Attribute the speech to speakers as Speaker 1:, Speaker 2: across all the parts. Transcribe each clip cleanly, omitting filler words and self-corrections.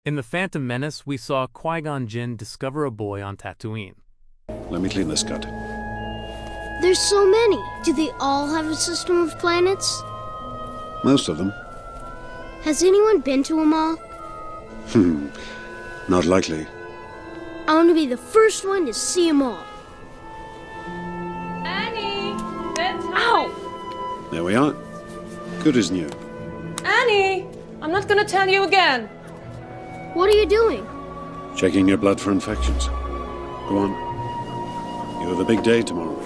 Speaker 1: In The Phantom Menace, we saw Qui-Gon Jinn discover a boy on Tatooine.
Speaker 2: Let me clean this cut.
Speaker 3: There's so many. Do they all have a system of planets?
Speaker 2: Most of them.
Speaker 3: Has anyone been to them all?
Speaker 2: Not likely.
Speaker 3: I want to be the first one to see them all.
Speaker 4: Annie! Bedtime!
Speaker 3: Ow!
Speaker 2: There we are. Good as new.
Speaker 4: Annie! I'm not gonna tell you again.
Speaker 3: What are you doing?
Speaker 2: Checking your blood for infections. Go on. You have a big day tomorrow.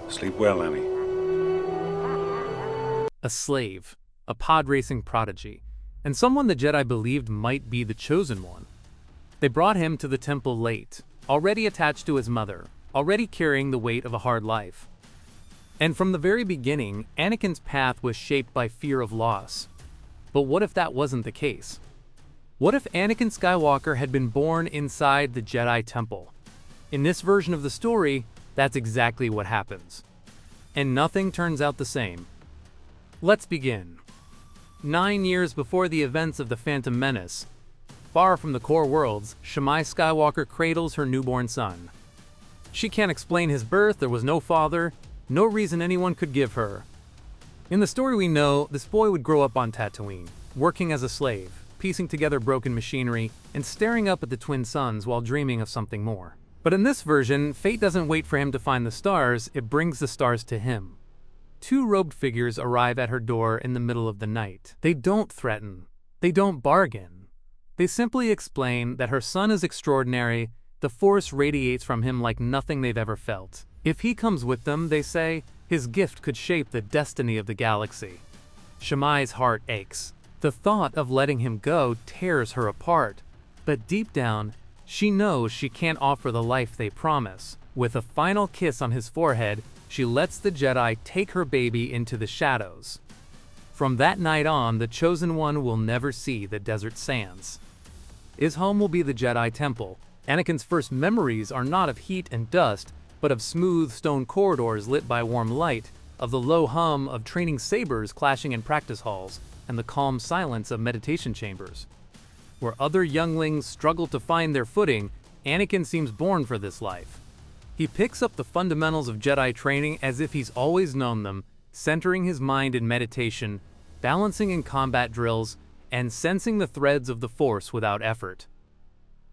Speaker 2: Sleep well, Annie.
Speaker 1: A slave, a pod racing prodigy, and someone the Jedi believed might be the chosen one. They brought him to the temple late, already attached to his mother, already carrying the weight of a hard life. And from the very beginning, Anakin's path was shaped by fear of loss. But what if that wasn't the case? What if Anakin Skywalker had been born inside the Jedi Temple? In this version of the story, that's exactly what happens. And nothing turns out the same. Let's begin. 9 years before the events of The Phantom Menace, far from the core worlds, Shmi Skywalker cradles her newborn son. She can't explain his birth, there was no father, no reason anyone could give her. In the story we know, this boy would grow up on Tatooine, working as a slave, piecing together broken machinery, and staring up at the twin suns while dreaming of something more. But in this version, fate doesn't wait for him to find the stars, it brings the stars to him. Two robed figures arrive at her door in the middle of the night. They don't threaten. They don't bargain. They simply explain that her son is extraordinary, the Force radiates from him like nothing they've ever felt. If he comes with them, they say, his gift could shape the destiny of the galaxy. Shmi's heart aches. The thought of letting him go tears her apart. But deep down, she knows she can't offer the life they promise. With a final kiss on his forehead, she lets the Jedi take her baby into the shadows. From that night on, the Chosen One will never see the desert sands. His home will be the Jedi Temple. Anakin's first memories are not of heat and dust, but of smooth stone corridors lit by warm light, of the low hum of training sabers clashing in practice halls, and the calm silence of meditation chambers. Where other younglings struggle to find their footing, Anakin seems born for this life. He picks up the fundamentals of Jedi training as if he's always known them, centering his mind in meditation, balancing in combat drills, and sensing the threads of the Force without effort.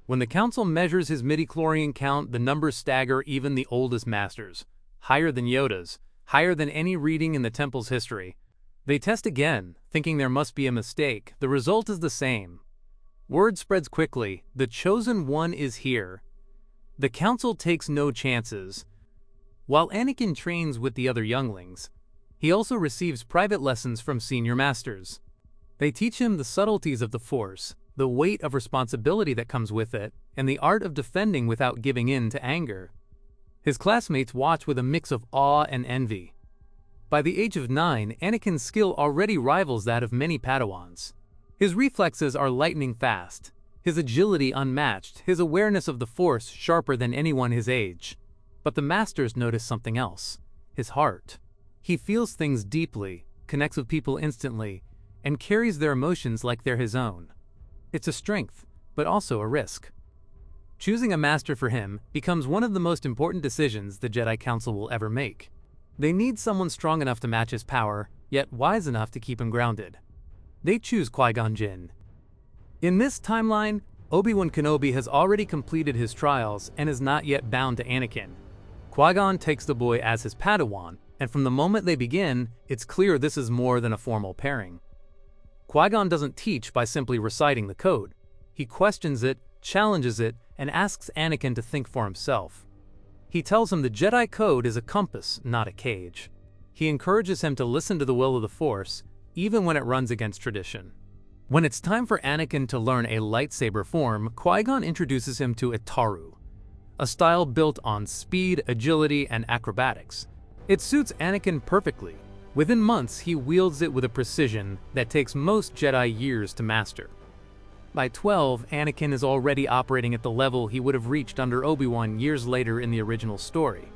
Speaker 1: When the Council measures his midichlorian count, the numbers stagger even the oldest masters. Higher than Yoda's, higher than any reading in the Temple's history. They test again, thinking there must be a mistake. The result is the same. Word spreads quickly, the Chosen One is here. The Council takes no chances. While Anakin trains with the other younglings, he also receives private lessons from senior masters. They teach him the subtleties of the Force, the weight of responsibility that comes with it, and the art of defending without giving in to anger. His classmates watch with a mix of awe and envy. By the age of 9, Anakin's skill already rivals that of many Padawans. His reflexes are lightning fast, his agility unmatched, his awareness of the Force sharper than anyone his age. But the Masters notice something else, his heart. He feels things deeply, connects with people instantly, and carries their emotions like they're his own. It's a strength, but also a risk. Choosing a master for him becomes one of the most important decisions the Jedi Council will ever make. They need someone strong enough to match his power, yet wise enough to keep him grounded. They choose Qui-Gon Jinn. In this timeline, Obi-Wan Kenobi has already completed his trials and is not yet bound to Anakin. Qui-Gon takes the boy as his Padawan, and from the moment they begin, it's clear this is more than a formal pairing. Qui-Gon doesn't teach by simply reciting the code. He questions it, challenges it, and asks Anakin to think for himself. He tells him the Jedi Code is a compass, not a cage. He encourages him to listen to the will of the Force, even when it runs against tradition. When it's time for Anakin to learn a lightsaber form, Qui-Gon introduces him to Itaru, a style built on speed, agility, and acrobatics. It suits Anakin perfectly. Within months, he wields it with a precision that takes most Jedi years to master. By 12, Anakin is already operating at the level he would have reached under Obi-Wan years later in the original story.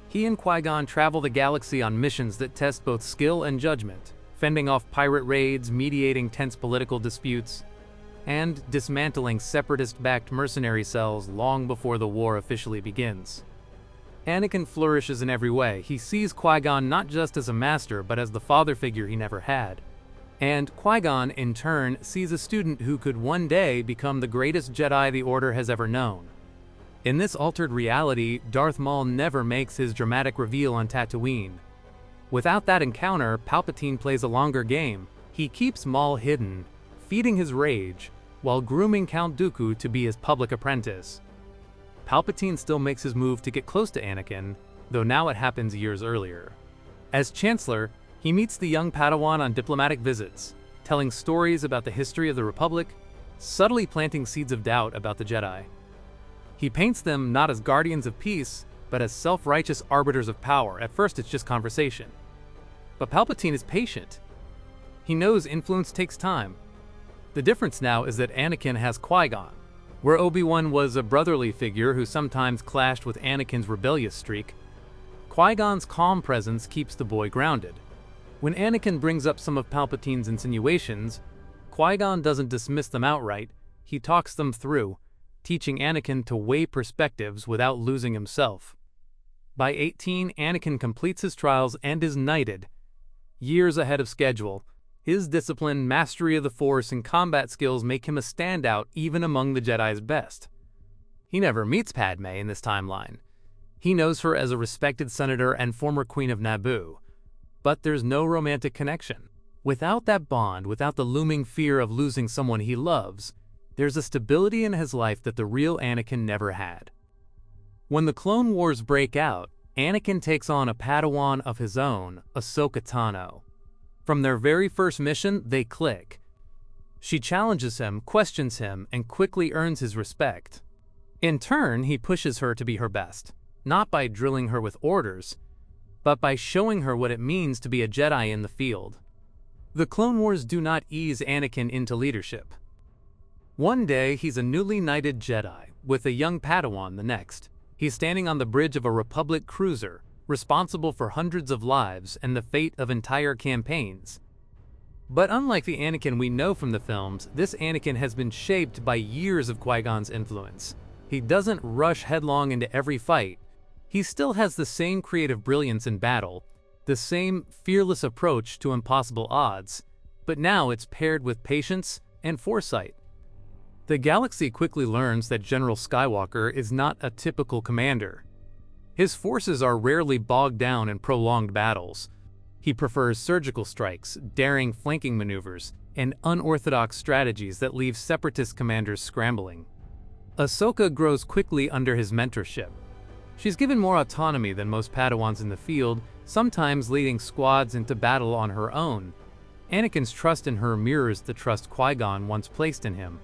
Speaker 1: He and Qui-Gon travel the galaxy on missions that test both skill and judgment, fending off pirate raids, mediating tense political disputes. and dismantling separatist-backed mercenary cells long before the war officially begins. Anakin flourishes in every way. He sees Qui-Gon not just as a master, but as the father figure he never had. And Qui-Gon, in turn, sees a student who could one day become the greatest Jedi the Order has ever known. In this altered reality, Darth Maul never makes his dramatic reveal on Tatooine. Without that encounter, Palpatine plays a longer game. He keeps Maul hidden, feeding his rage, while grooming Count Dooku to be his public apprentice. Palpatine still makes his move to get close to Anakin, though now it happens years earlier. As Chancellor, he meets the young Padawan on diplomatic visits, telling stories about the history of the Republic, subtly planting seeds of doubt about the Jedi. He paints them not as guardians of peace, but as self-righteous arbiters of power. At first it's just conversation. But Palpatine is patient. He knows influence takes time. The difference now is that Anakin has Qui-Gon. Where Obi-Wan was a brotherly figure who sometimes clashed with Anakin's rebellious streak, Qui-Gon's calm presence keeps the boy grounded. When Anakin brings up some of Palpatine's insinuations, Qui-Gon doesn't dismiss them outright, he talks them through, teaching Anakin to weigh perspectives without losing himself. By 18, Anakin completes his trials and is knighted. Years ahead of schedule, his discipline, mastery of the Force, and combat skills make him a standout even among the Jedi's best. He never meets Padme in this timeline. He knows her as a respected senator and former queen of Naboo. But there's no romantic connection. Without that bond, without the looming fear of losing someone he loves, there's a stability in his life that the real Anakin never had. When the Clone Wars break out, Anakin takes on a Padawan of his own, Ahsoka Tano. From their very first mission, they click. She challenges him, questions him, and quickly earns his respect. In turn, he pushes her to be her best, not by drilling her with orders, but by showing her what it means to be a Jedi in the field. The Clone Wars do not ease Anakin into leadership. One day, he's a newly knighted Jedi, with a young Padawan the next. He's standing on the bridge of a Republic cruiser, responsible for hundreds of lives and the fate of entire campaigns. But unlike the Anakin we know from the films, this Anakin has been shaped by years of Qui-Gon's influence. He doesn't rush headlong into every fight. He still has the same creative brilliance in battle, the same fearless approach to impossible odds, but now it's paired with patience and foresight. The galaxy quickly learns that General Skywalker is not a typical commander. His forces are rarely bogged down in prolonged battles. He prefers surgical strikes, daring flanking maneuvers, and unorthodox strategies that leave separatist commanders scrambling. Ahsoka grows quickly under his mentorship. She's given more autonomy than most Padawans in the field, sometimes leading squads into battle on her own. Anakin's trust in her mirrors the trust Qui-Gon once placed in him.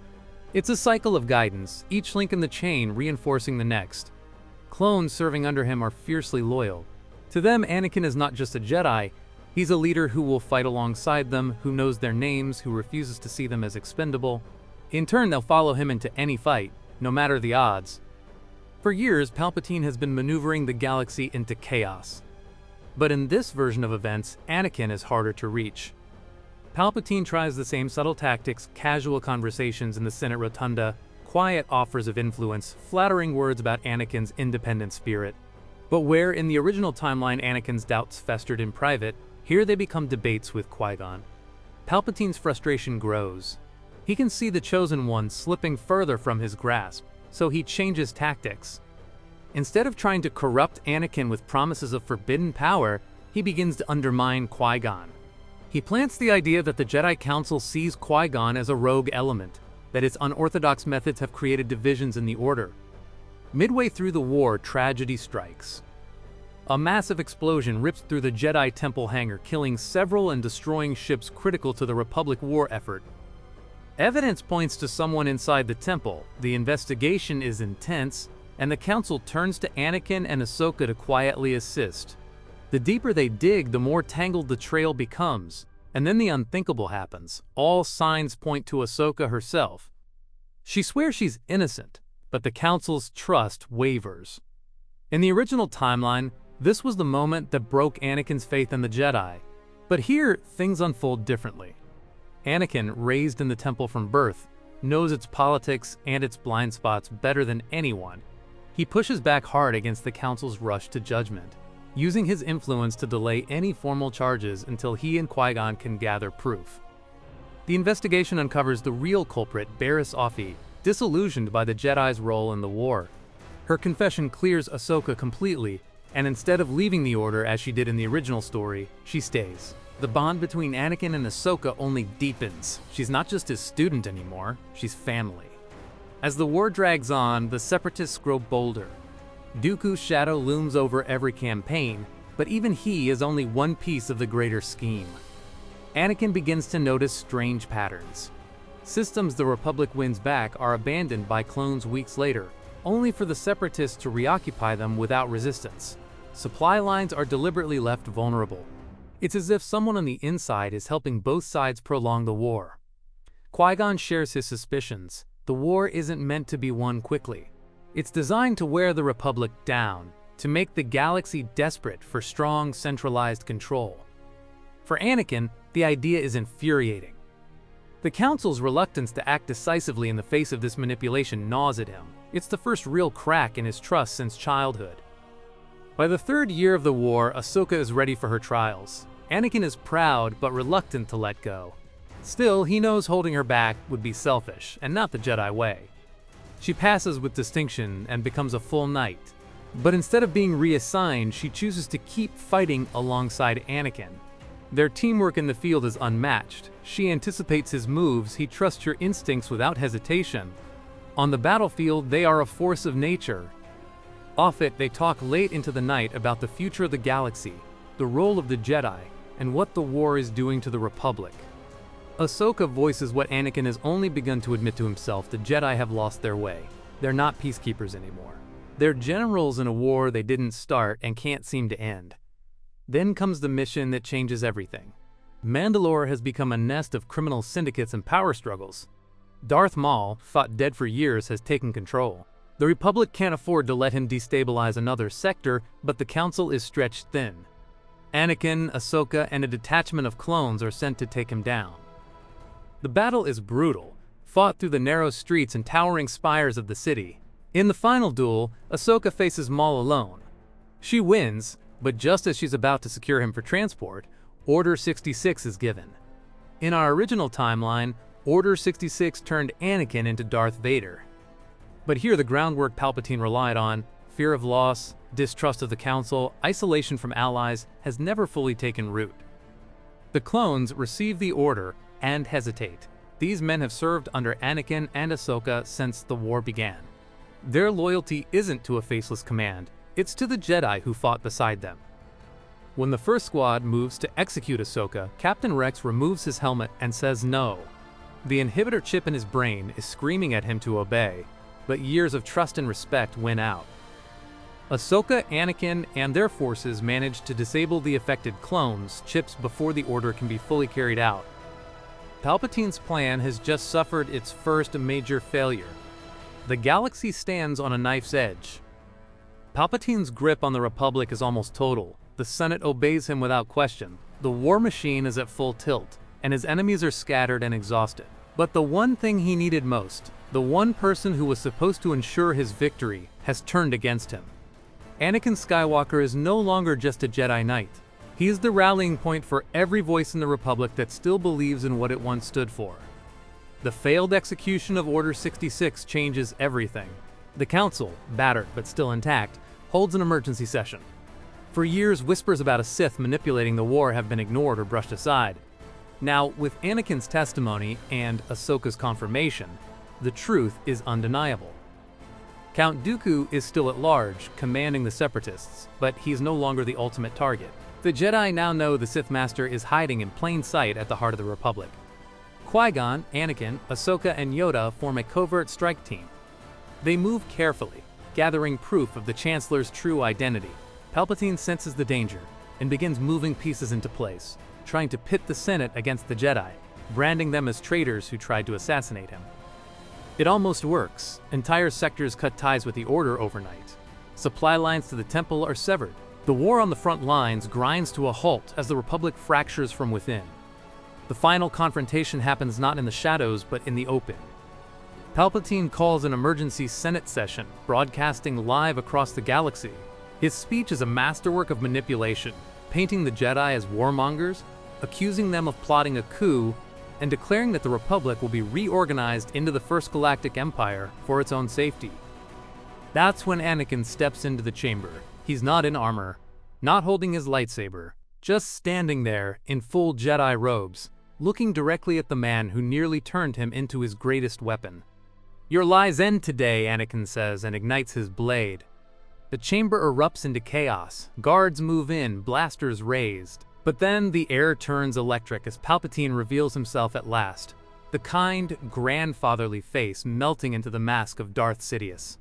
Speaker 1: It's a cycle of guidance, each link in the chain reinforcing the next. Clones serving under him are fiercely loyal. To them, Anakin is not just a Jedi, he's a leader who will fight alongside them, who knows their names, who refuses to see them as expendable. In turn, they'll follow him into any fight, no matter the odds. For years, Palpatine has been maneuvering the galaxy into chaos. But in this version of events, Anakin is harder to reach. Palpatine tries the same subtle tactics, casual conversations in the Senate Rotunda, quiet offers of influence, flattering words about Anakin's independent spirit. But where in the original timeline Anakin's doubts festered in private, here they become debates with Qui-Gon. Palpatine's frustration grows. He can see the Chosen One slipping further from his grasp, so he changes tactics. Instead of trying to corrupt Anakin with promises of forbidden power, he begins to undermine Qui-Gon. He plants the idea that the Jedi Council sees Qui-Gon as a rogue element, that its unorthodox methods have created divisions in the Order. Midway through the war, tragedy strikes. A massive explosion rips through the Jedi Temple hangar, killing several and destroying ships critical to the Republic war effort. Evidence points to someone inside the temple. The investigation is intense, and the Council turns to Anakin and Ahsoka to quietly assist. The deeper they dig, the more tangled the trail becomes. And then the unthinkable happens. All signs point to Ahsoka herself. She swears she's innocent, but the Council's trust wavers. In the original timeline, this was the moment that broke Anakin's faith in the Jedi. But here, things unfold differently. Anakin, raised in the temple from birth, knows its politics and its blind spots better than anyone. He pushes back hard against the Council's rush to judgment, using his influence to delay any formal charges until he and Qui-Gon can gather proof. The investigation uncovers the real culprit, Barriss Offee, disillusioned by the Jedi's role in the war. Her confession clears Ahsoka completely, and instead of leaving the Order as she did in the original story, she stays. The bond between Anakin and Ahsoka only deepens. She's not just his student anymore, she's family. As the war drags on, the Separatists grow bolder. Dooku's shadow looms over every campaign, but even he is only one piece of the greater scheme. Anakin begins to notice strange patterns. Systems the Republic wins back are abandoned by clones weeks later, only for the Separatists to reoccupy them without resistance. Supply lines are deliberately left vulnerable. It's as if someone on the inside is helping both sides prolong the war. Qui-Gon shares his suspicions. The war isn't meant to be won quickly. It's designed to wear the Republic down, to make the galaxy desperate for strong, centralized control. For Anakin, the idea is infuriating. The Council's reluctance to act decisively in the face of this manipulation gnaws at him. It's the first real crack in his trust since childhood. By the third year of the war, Ahsoka is ready for her trials. Anakin is proud but reluctant to let go. Still, he knows holding her back would be selfish, and not the Jedi way. She passes with distinction and becomes a full knight. But instead of being reassigned, she chooses to keep fighting alongside Anakin. Their teamwork in the field is unmatched. She anticipates his moves, he trusts her instincts without hesitation. On the battlefield, they are a force of nature. Off it, they talk late into the night about the future of the galaxy, the role of the Jedi, and what the war is doing to the Republic. Ahsoka voices what Anakin has only begun to admit to himself: the Jedi have lost their way. They're not peacekeepers anymore. They're generals in a war they didn't start and can't seem to end. Then comes the mission that changes everything. Mandalore has become a nest of criminal syndicates and power struggles. Darth Maul, thought dead for years, has taken control. The Republic can't afford to let him destabilize another sector, but the Council is stretched thin. Anakin, Ahsoka, and a detachment of clones are sent to take him down. The battle is brutal, fought through the narrow streets and towering spires of the city. In the final duel, Ahsoka faces Maul alone. She wins, but just as she's about to secure him for transport, Order 66 is given. In our original timeline, Order 66 turned Anakin into Darth Vader. But here the groundwork Palpatine relied on, fear of loss, distrust of the Council, isolation from allies, has never fully taken root. The clones receive the order and hesitate. These men have served under Anakin and Ahsoka since the war began. Their loyalty isn't to a faceless command, it's to the Jedi who fought beside them. When the first squad moves to execute Ahsoka, Captain Rex removes his helmet and says no. The inhibitor chip in his brain is screaming at him to obey, but years of trust and respect win out. Ahsoka, Anakin, and their forces manage to disable the affected clones' chips before the order can be fully carried out. Palpatine's plan has just suffered its first major failure. The galaxy stands on a knife's edge. Palpatine's grip on the Republic is almost total. The Senate obeys him without question. The war machine is at full tilt, and his enemies are scattered and exhausted. But the one thing he needed most, the one person who was supposed to ensure his victory, has turned against him. Anakin Skywalker is no longer just a Jedi Knight. He is the rallying point for every voice in the Republic that still believes in what it once stood for. The failed execution of Order 66 changes everything. The Council, battered but still intact, holds an emergency session. For years, whispers about a Sith manipulating the war have been ignored or brushed aside. Now, with Anakin's testimony and Ahsoka's confirmation, the truth is undeniable. Count Dooku is still at large, commanding the Separatists, but he's no longer the ultimate target. The Jedi now know the Sith Master is hiding in plain sight at the heart of the Republic. Qui-Gon, Anakin, Ahsoka, and Yoda form a covert strike team. They move carefully, gathering proof of the Chancellor's true identity. Palpatine senses the danger and begins moving pieces into place, trying to pit the Senate against the Jedi, branding them as traitors who tried to assassinate him. It almost works. Entire sectors cut ties with the Order overnight. Supply lines to the Temple are severed. The war on the front lines grinds to a halt as the Republic fractures from within. The final confrontation happens not in the shadows but in the open. Palpatine calls an emergency Senate session, broadcasting live across the galaxy. His speech is a masterwork of manipulation, painting the Jedi as warmongers, accusing them of plotting a coup, and declaring that the Republic will be reorganized into the First Galactic Empire for its own safety. That's when Anakin steps into the chamber. He's not in armor, not holding his lightsaber, just standing there in full Jedi robes, looking directly at the man who nearly turned him into his greatest weapon. "Your lies end today," Anakin says, and ignites his blade. The chamber erupts into chaos. Guards move in, blasters raised. But then the air turns electric as Palpatine reveals himself at last, the kind, grandfatherly face melting into the mask of Darth Sidious.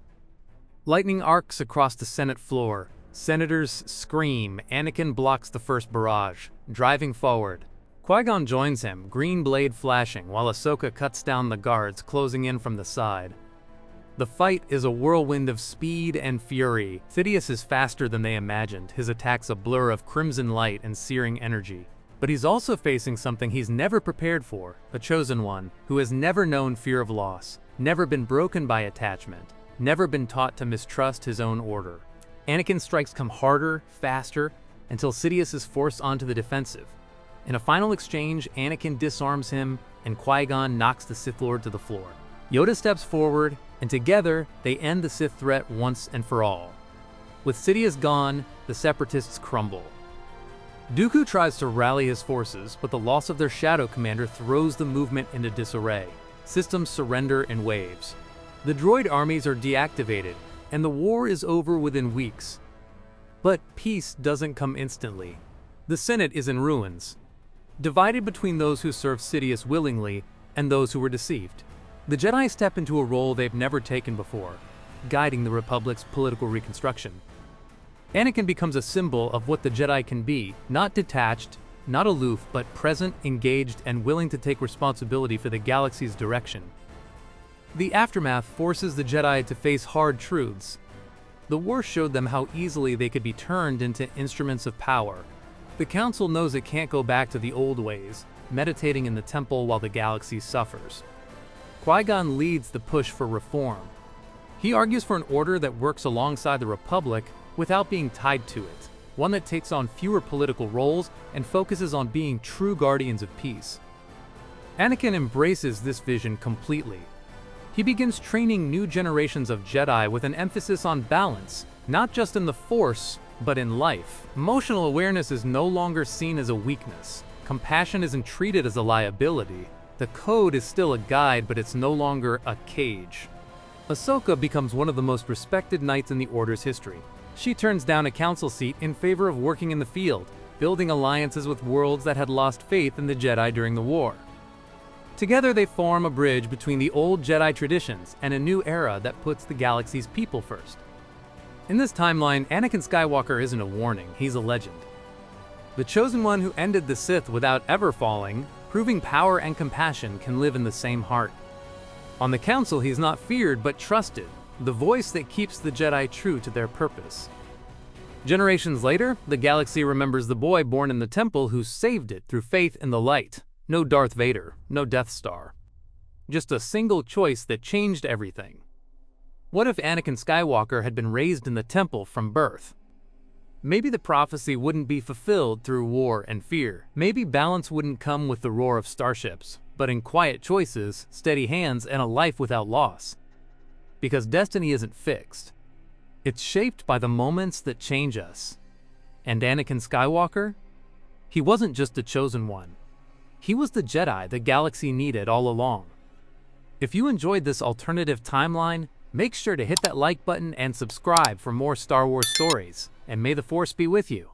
Speaker 1: Lightning arcs across the Senate floor. Senators scream. Anakin blocks the first barrage, driving forward. Qui-Gon joins him, green blade flashing, while Ahsoka cuts down the guards closing in from the side. The fight is a whirlwind of speed and fury. Sidious is faster than they imagined, his attacks a blur of crimson light and searing energy. But he's also facing something he's never prepared for, a chosen one, who has never known fear of loss, never been broken by attachment, never been taught to mistrust his own order. Anakin's strikes come harder, faster, until Sidious is forced onto the defensive. In a final exchange, Anakin disarms him, and Qui-Gon knocks the Sith Lord to the floor. Yoda steps forward, and together they end the Sith threat once and for all. With Sidious gone, the Separatists crumble. Dooku tries to rally his forces, but the loss of their Shadow Commander throws the movement into disarray. Systems surrender in waves. The droid armies are deactivated, and the war is over within weeks. But peace doesn't come instantly. The Senate is in ruins, divided between those who serve Sidious willingly and those who were deceived. The Jedi step into a role they've never taken before, guiding the Republic's political reconstruction. Anakin becomes a symbol of what the Jedi can be, not detached, not aloof, but present, engaged, and willing to take responsibility for the galaxy's direction. The aftermath forces the Jedi to face hard truths. The war showed them how easily they could be turned into instruments of power. The Council knows it can't go back to the old ways, meditating in the temple while the galaxy suffers. Qui-Gon leads the push for reform. He argues for an order that works alongside the Republic without being tied to it, one that takes on fewer political roles and focuses on being true guardians of peace. Anakin embraces this vision completely. He begins training new generations of Jedi with an emphasis on balance, not just in the Force, but in life. Emotional awareness is no longer seen as a weakness. Compassion isn't treated as a liability. The code is still a guide, but it's no longer a cage. Ahsoka becomes one of the most respected knights in the Order's history. She turns down a council seat in favor of working in the field, building alliances with worlds that had lost faith in the Jedi during the war. Together they form a bridge between the old Jedi traditions and a new era that puts the galaxy's people first. In this timeline, Anakin Skywalker isn't a warning, he's a legend. The chosen one who ended the Sith without ever falling, proving power and compassion can live in the same heart. On the Council, he's not feared but trusted, the voice that keeps the Jedi true to their purpose. Generations later, the galaxy remembers the boy born in the temple who saved it through faith in the light. No Darth Vader, no Death Star. Just a single choice that changed everything. What if Anakin Skywalker had been raised in the temple from birth? Maybe the prophecy wouldn't be fulfilled through war and fear. Maybe balance wouldn't come with the roar of starships, but in quiet choices, steady hands, and a life without loss. Because destiny isn't fixed. It's shaped by the moments that change us. And Anakin Skywalker? He wasn't just the chosen one. He was the Jedi the galaxy needed all along. If you enjoyed this alternative timeline, make sure to hit that like button and subscribe for more Star Wars stories. And may the Force be with you.